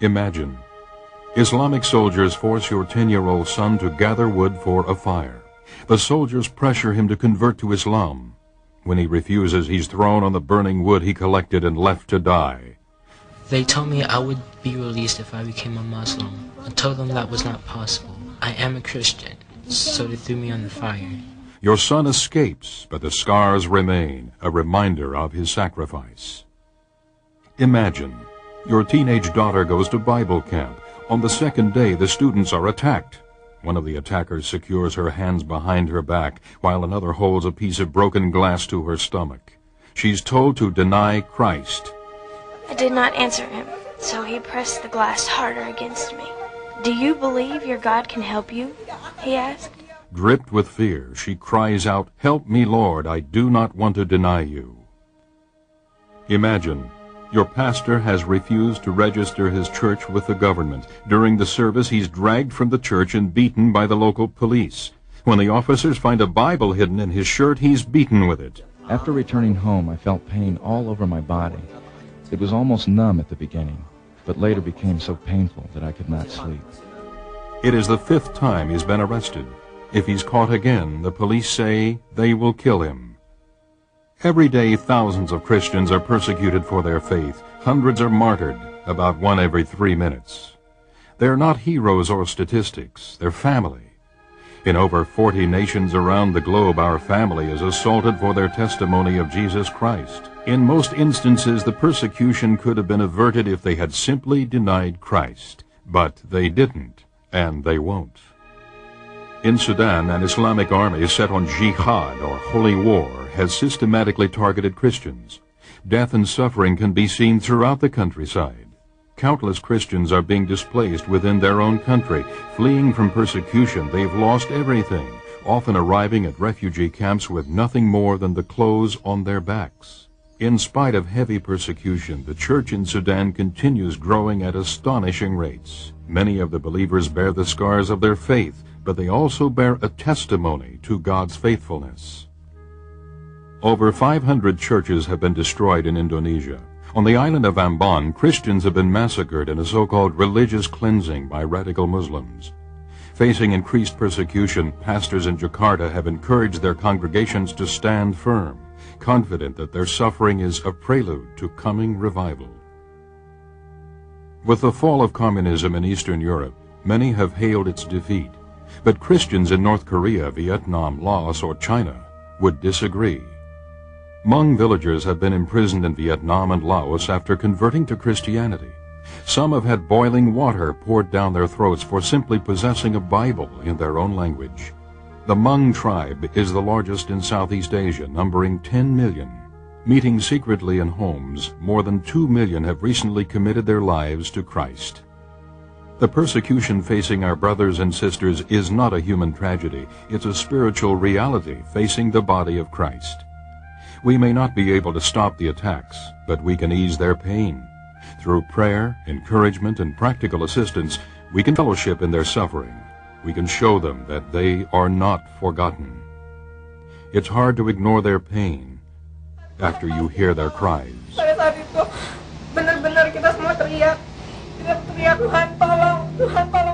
Imagine, Islamic soldiers force your 10-year-old son to gather wood for a fire. The soldiers pressure him to convert to Islam. When he refuses, he's thrown on the burning wood he collected and left to die. They told me I would be released if I became a Muslim. I told them that was not possible. I am a Christian, so they threw me on the fire. Your son escapes, but the scars remain, a reminder of his sacrifice. Imagine, your teenage daughter goes to Bible camp. On the second day, the students are attacked. One of the attackers secures her hands behind her back, while another holds a piece of broken glass to her stomach. She's told to deny Christ. I did not answer him, so he pressed the glass harder against me. Do you believe your God can help you? He asked. Gripped with fear, she cries out, "Help me, Lord, I do not want to deny you." Imagine, your pastor has refused to register his church with the government. During the service, he's dragged from the church and beaten by the local police. When the officers find a Bible hidden in his shirt, he's beaten with it. After returning home, I felt pain all over my body. It was almost numb at the beginning, but later became so painful that I could not sleep. It is the 5th time he's been arrested. If he's caught again, the police say they will kill him. Every day, thousands of Christians are persecuted for their faith. Hundreds are martyred, about 1 every 3 minutes. They're not heroes or statistics, they're family. In over 40 nations around the globe, our family is assaulted for their testimony of Jesus Christ. In most instances, the persecution could have been averted if they had simply denied Christ. But they didn't, and they won't. In Sudan, an Islamic army set on jihad, or holy war, has systematically targeted Christians. Death and suffering can be seen throughout the countryside. Countless Christians are being displaced within their own country. Fleeing from persecution, they've lost everything, often arriving at refugee camps with nothing more than the clothes on their backs. In spite of heavy persecution, the church in Sudan continues growing at astonishing rates. Many of the believers bear the scars of their faith, but they also bear a testimony to God's faithfulness. Over 500 churches have been destroyed in Indonesia. On the island of Ambon, Christians have been massacred in a so-called religious cleansing by radical Muslims. Facing increased persecution, pastors in Jakarta have encouraged their congregations to stand firm, confident that their suffering is a prelude to coming revival. With the fall of communism in Eastern Europe, many have hailed its defeat. But Christians in North Korea, Vietnam, Laos, or China would disagree. Hmong villagers have been imprisoned in Vietnam and Laos after converting to Christianity. Some have had boiling water poured down their throats for simply possessing a Bible in their own language. The Hmong tribe is the largest in Southeast Asia, numbering 10 million. Meeting secretly in homes, more than 2 million have recently committed their lives to Christ. The persecution facing our brothers and sisters is not a human tragedy. It's a spiritual reality facing the body of Christ. We may not be able to stop the attacks, but we can ease their pain. Through prayer, encouragement, and practical assistance, we can fellowship in their suffering. We can show them that they are not forgotten. It's hard to ignore their pain after you hear their cries. Pada saat itu, benar-benar kita semua teriak, Tuhan tolong, Tuhan tolong.